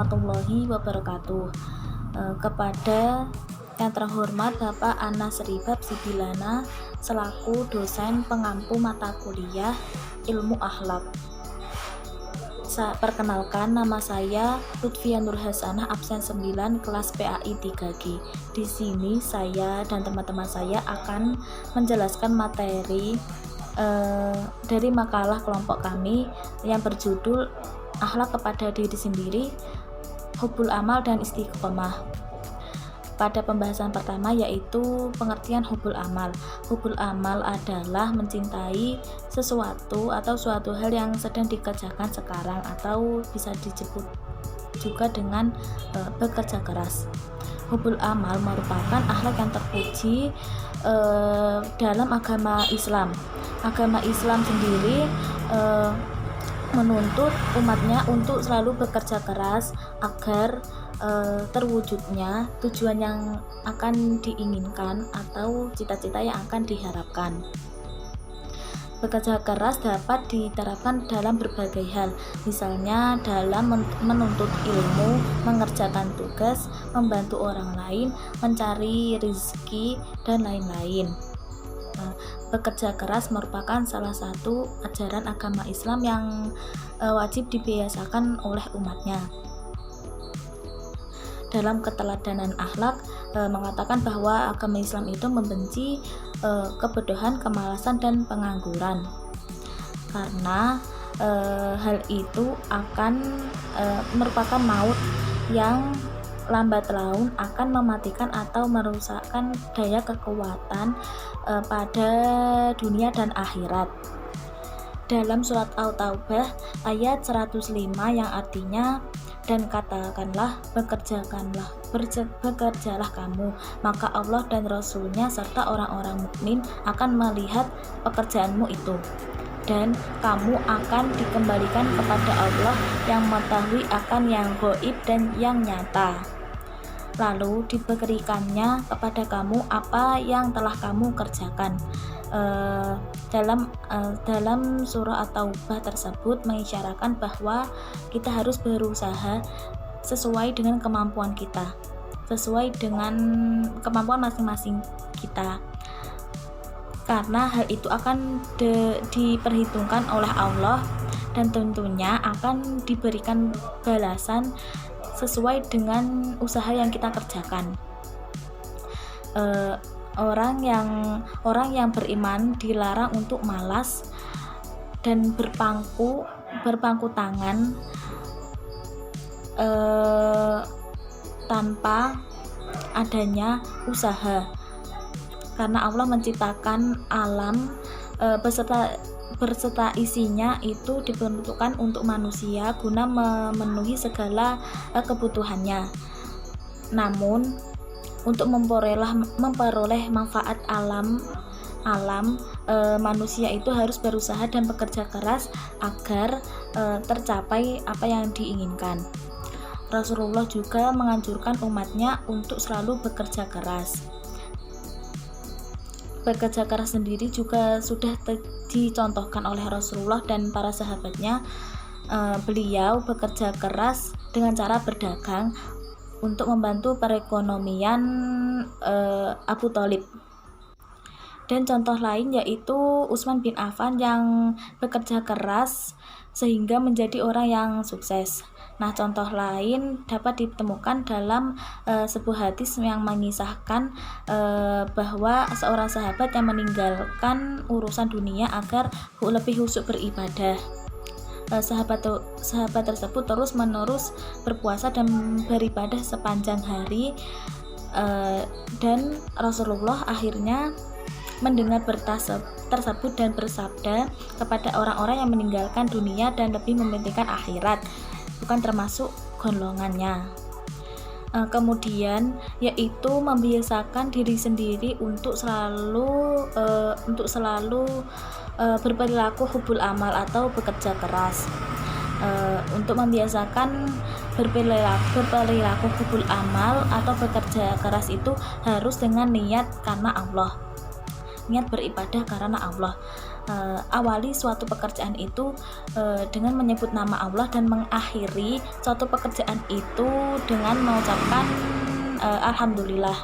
warahmatullahi wabarakatuh. Kepada yang terhormat Bapak Anas Ribab Sibilana selaku dosen pengampu mata kuliah Ilmu Akhlak. Perkenalkan, nama saya Lutfia Nur Hasanah, absen 9 kelas PAI 3G. Di sini saya dan teman-teman saya akan menjelaskan materi dari makalah kelompok kami yang berjudul Akhlak kepada diri sendiri, Hubul Amal dan Istiqomah. Pada pembahasan pertama yaitu pengertian hubul amal. Hubul amal adalah mencintai sesuatu atau suatu hal yang sedang dikerjakan sekarang, atau bisa disebut juga dengan bekerja keras. Hubul amal merupakan akhlak yang terpuji dalam agama Islam. Agama Islam sendiri menuntut umatnya untuk selalu bekerja keras agar terwujudnya tujuan yang akan diinginkan atau cita-cita yang akan diharapkan. Bekerja keras dapat diterapkan dalam berbagai hal, misalnya dalam menuntut ilmu, mengerjakan tugas, membantu orang lain, mencari rezeki, dan lain-lain. Bekerja keras merupakan salah satu ajaran agama Islam yang wajib dibiasakan oleh umatnya. Dalam keteladanan akhlak mengatakan bahwa agama Islam itu membenci kebodohan, kemalasan, dan pengangguran, karena hal itu akan merupakan maut yang lambat laun akan mematikan atau merusakkan daya kekuatan pada dunia dan akhirat. Dalam surat At-Taubah ayat 105 yang artinya, dan katakanlah, bekerjalah kamu, maka Allah dan Rasul-Nya serta orang-orang mukmin akan melihat pekerjaanmu itu, dan kamu akan dikembalikan kepada Allah yang mengetahui akan yang gaib dan yang nyata. Lalu diberikannya kepada kamu apa yang telah kamu kerjakan. Dalam surah At-Taubah tersebut mengisyaratkan bahwa kita harus berusaha sesuai dengan kemampuan kita, sesuai dengan kemampuan masing-masing kita, karena hal itu akan diperhitungkan oleh Allah dan tentunya akan diberikan balasan sesuai dengan usaha yang kita kerjakan. Orang yang beriman dilarang untuk malas dan berpangku tangan tanpa adanya usaha, karena Allah menciptakan alam beserta isinya itu diperuntukkan untuk manusia guna memenuhi segala kebutuhannya. Namun untuk memperoleh manfaat alam, manusia itu harus berusaha dan bekerja keras agar tercapai apa yang diinginkan. Rasulullah juga menganjurkan umatnya untuk selalu bekerja keras. Bekerja keras sendiri juga sudah dicontohkan oleh Rasulullah dan para sahabatnya. Beliau bekerja keras dengan cara berdagang untuk membantu perekonomian Abu Thalib. Dan contoh lain yaitu Utsman bin Affan yang bekerja keras sehingga menjadi orang yang sukses. Nah, contoh lain dapat ditemukan dalam sebuah hadis yang mengisahkan bahwa seorang sahabat yang meninggalkan urusan dunia agar lebih khusyuk beribadah. Sahabat tersebut terus-menerus berpuasa dan beribadah sepanjang hari, dan Rasulullah akhirnya mendengar berita tersebut dan bersabda kepada orang-orang yang meninggalkan dunia dan lebih mementingkan akhirat, bukan termasuk golongannya. Kemudian yaitu membiasakan diri sendiri untuk selalu berperilaku hubul amal atau bekerja keras. Untuk membiasakan berperilaku hubul amal atau bekerja keras itu harus dengan niat karena Allah, niat beribadah karena Allah. awali suatu pekerjaan itu dengan menyebut nama Allah dan mengakhiri suatu pekerjaan itu dengan mengucapkan alhamdulillah.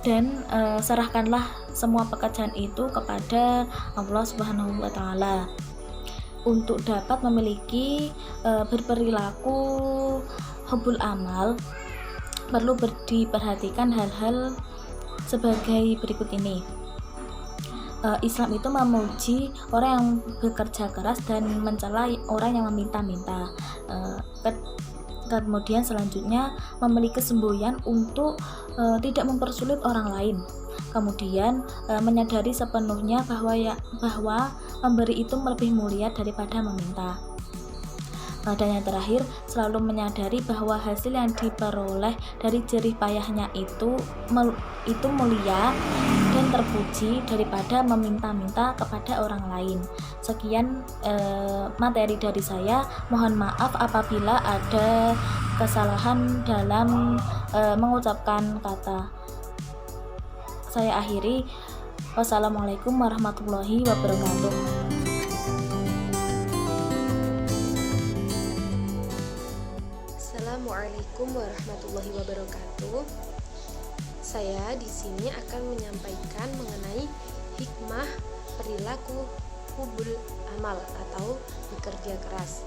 Dan serahkanlah semua pekerjaan itu kepada Allah Subhanahu wa taala. Untuk dapat memiliki berperilaku hubbul amal, perlu diperhatikan hal-hal sebagai berikut ini. Islam itu memuji orang yang bekerja keras dan mencela orang yang meminta-minta. Kemudian selanjutnya memiliki kesemboyan untuk tidak mempersulit orang lain. Kemudian menyadari sepenuhnya bahwa memberi itu lebih mulia daripada meminta. Dan yang terakhir, selalu menyadari bahwa hasil yang diperoleh dari jerih payahnya itu mulia dan terpuji daripada meminta-minta kepada orang lain. Sekian materi dari saya. Mohon maaf apabila ada kesalahan dalam mengucapkan kata. Saya akhiri. Wassalamualaikum warahmatullahi wabarakatuh. Assalamualaikum warahmatullahi wabarakatuh. Saya di sini akan menyampaikan mengenai hikmah perilaku hubbul amal atau bekerja keras.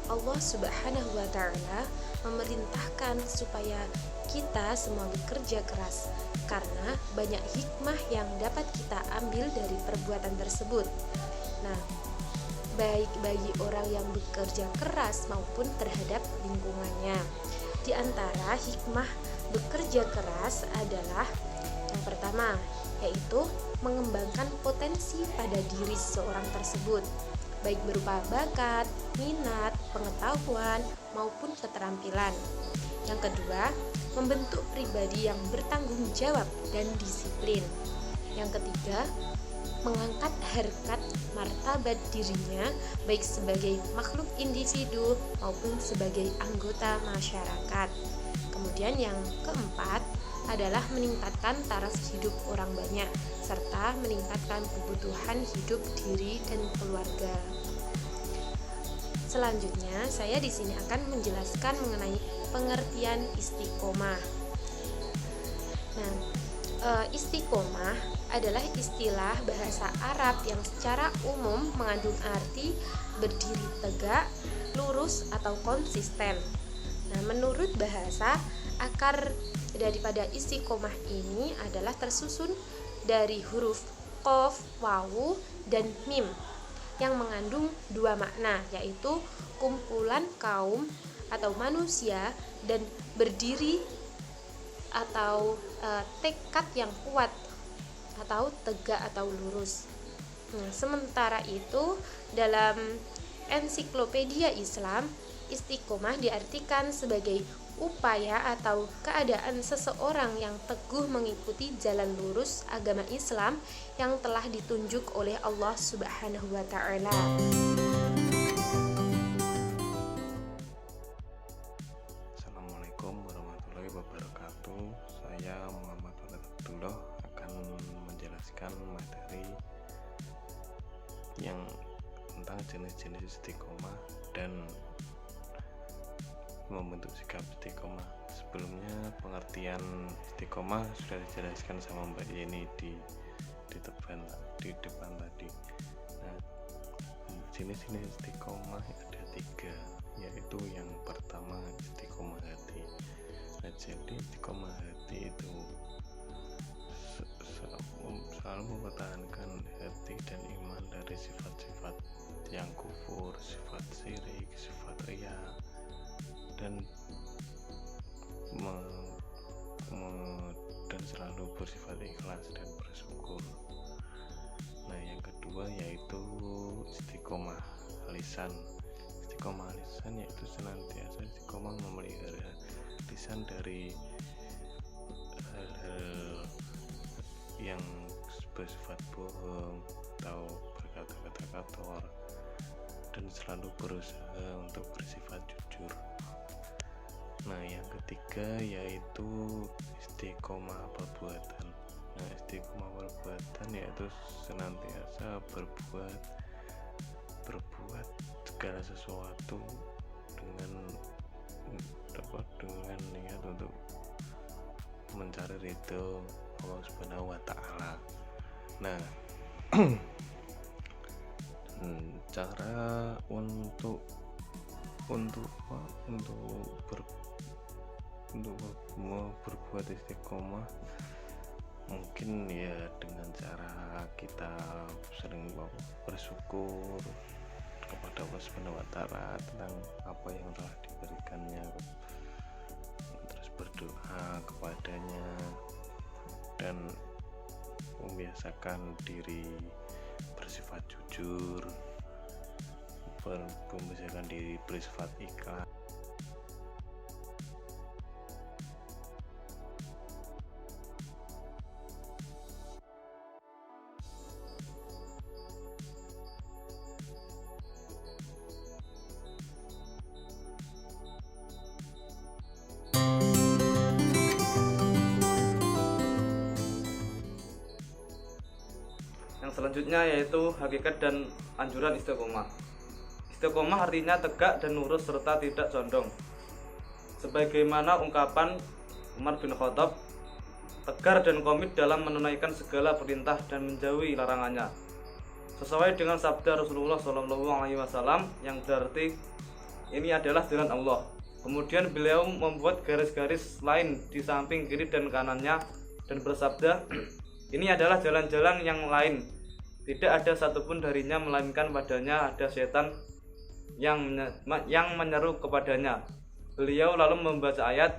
Allah Subhanahu wa taala memerintahkan supaya kita semua bekerja keras karena banyak hikmah yang dapat kita ambil dari perbuatan tersebut. Nah, baik bagi orang yang bekerja keras maupun terhadap lingkungannya. Di antara hikmah bekerja keras adalah yang pertama, yaitu mengembangkan potensi pada diri seseorang tersebut, baik berupa bakat, minat, pengetahuan, maupun keterampilan. Yang kedua, membentuk pribadi yang bertanggung jawab dan disiplin. Yang ketiga, mengangkat harkat martabat dirinya baik sebagai makhluk individu maupun sebagai anggota masyarakat. Kemudian yang keempat adalah meningkatkan taraf hidup orang banyak serta meningkatkan kebutuhan hidup diri dan keluarga. Selanjutnya, saya di sini akan menjelaskan mengenai pengertian istiqomah. Nah, istiqomah adalah istilah bahasa Arab yang secara umum mengandung arti berdiri tegak, lurus atau konsisten. Nah, menurut bahasa, akar daripada istiqomah ini adalah tersusun dari huruf qaf, wawu, dan mim yang mengandung dua makna, yaitu kumpulan kaum atau manusia dan berdiri atau tekad yang kuat atau tegak atau lurus. Nah, sementara itu dalam ensiklopedia Islam, istiqomah diartikan sebagai upaya atau keadaan seseorang yang teguh mengikuti jalan lurus agama Islam yang telah ditunjuk oleh Allah Subhanahu wa taala. Assalamualaikum warahmatullahi wabarakatuh. Saya Muhammad Abdullah akan menjelaskan materi yang tentang jenis-jenis istiqomah dan membentuk sikap istiqomah. Sebelumnya pengertian istiqomah sudah dijelaskan sama Mbak Yeni di depan tadi. Nah, jenis-jenis istiqomah ada 3, yaitu yang pertama istiqomah hati. Nah, jadi istiqomah hati itu selalu mempertahankan hati dan iman dari sifat-sifat yang kufur, sifat syirik, sifat riya, dan dan selalu bersifat ikhlas dan bersyukur. Nah, yang kedua yaitu istiqomah lisan. Istiqomah lisan yaitu senantiasa istiqomah memelihara lisan dari hal-hal yang bersifat bohong atau berkata-kata kotor, dan selalu berusaha untuk bersifat jujur. Nah, yang ketiga yaitu istiqomah perbuatan. Nah, istiqomah perbuatan yaitu senantiasa berbuat segala sesuatu dengan niat untuk mencari ridho Allah Subhanahu wa Ta'ala. Nah, cara untuk berbuat istiqomah mungkin ya dengan cara kita sering bersyukur kepada Allah Subhanahu wa Ta'ala tentang apa yang telah diberikannya, terus berdoa kepadanya dan membiasakan diri bersifat jujur, membiasakan diri bersifat ikhlas. Yang selanjutnya yaitu hakikat dan anjuran istiqomah. Istiqomah artinya tegak dan lurus serta tidak condong. Sebagaimana ungkapan Umar bin Khattab, tegar dan komit dalam menunaikan segala perintah dan menjauhi larangannya. Sesuai dengan sabda Rasulullah SAW yang berarti ini adalah jalan Allah. Kemudian beliau membuat garis-garis lain di samping kiri dan kanannya dan bersabda, ini adalah jalan-jalan yang lain. Tidak ada satupun darinya melainkan padanya ada setan yang menyeru kepadanya. Beliau lalu membaca ayat,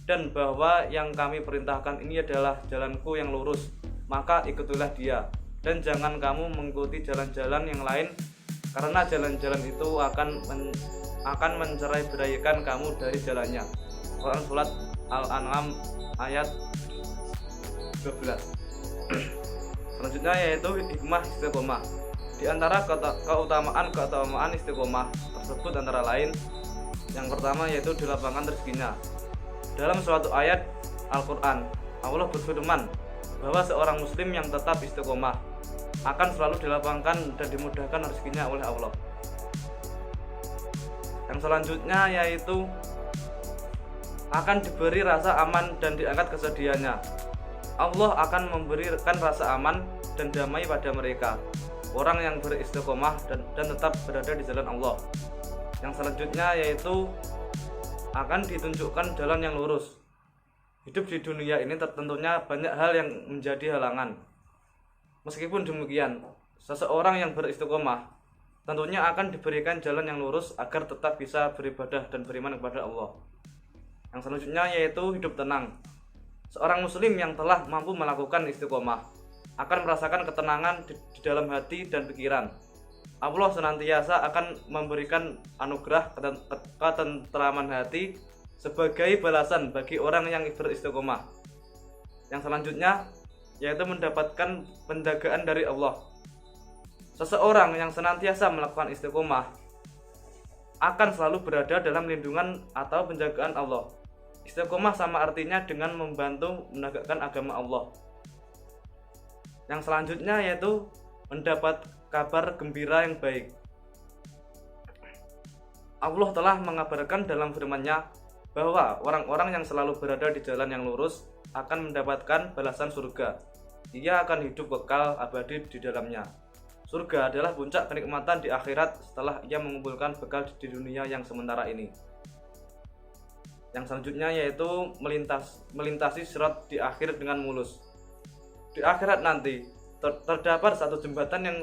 dan bahwa yang kami perintahkan ini adalah jalanku yang lurus, maka ikutilah dia. Dan jangan kamu mengikuti jalan-jalan yang lain, karena jalan-jalan itu akan mencerai-beraikan kamu dari jalannya. Quran Surat Al-An'am ayat 12. Selanjutnya yaitu hikmah istiqomah. Di antara keutamaan istiqomah tersebut antara lain, yang pertama yaitu dilapangkan rezekinya. Dalam suatu ayat Al-Quran, Allah berfirman bahwa seorang muslim yang tetap istiqomah akan selalu dilapangkan dan dimudahkan rezekinya oleh Allah. Yang selanjutnya yaitu akan diberi rasa aman dan diangkat kesedihannya. Allah akan memberikan rasa aman dan damai pada mereka, orang yang beristiqomah dan tetap berada di jalan Allah. Yang selanjutnya yaitu akan ditunjukkan jalan yang lurus. Hidup di dunia ini tentunya banyak hal yang menjadi halangan. Meskipun demikian, seseorang yang beristiqomah tentunya akan diberikan jalan yang lurus agar tetap bisa beribadah dan beriman kepada Allah. Yang selanjutnya yaitu hidup tenang. Seorang muslim yang telah mampu melakukan istiqomah akan merasakan ketenangan di dalam hati dan pikiran. Allah senantiasa akan memberikan anugerah ketentraman hati sebagai balasan bagi orang yang beristiqomah. Yang selanjutnya yaitu mendapatkan penjagaan dari Allah. Seseorang yang senantiasa melakukan istiqomah akan selalu berada dalam lindungan atau penjagaan Allah. Istiqomah sama artinya dengan membantu menegakkan agama Allah. Yang selanjutnya yaitu mendapat kabar gembira yang baik. Allah telah mengabarkan dalam firman-Nya bahwa orang-orang yang selalu berada di jalan yang lurus akan mendapatkan balasan surga. Ia akan hidup kekal abadi di dalamnya. Surga adalah puncak kenikmatan di akhirat setelah ia mengumpulkan bekal di dunia yang sementara ini. Yang selanjutnya yaitu melintasi sirat di akhir dengan mulus. Di akhirat nanti terdapat satu jembatan yang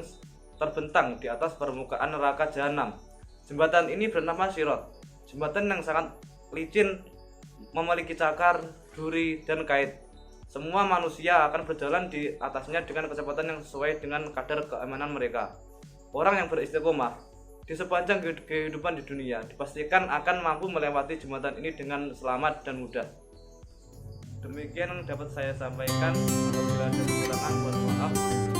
terbentang di atas permukaan neraka jahanam. Jembatan ini bernama sirat. Jembatan yang sangat licin, memiliki cakar, duri, dan kait. Semua manusia akan berjalan di atasnya dengan kecepatan yang sesuai dengan kadar keamanan mereka. Orang yang beristiqomah di sepanjang kehidupan di dunia dipastikan akan mampu melewati jembatan ini dengan selamat dan mudah. Demikian yang dapat saya sampaikan. Apabila ada kekurangan, mohon maaf.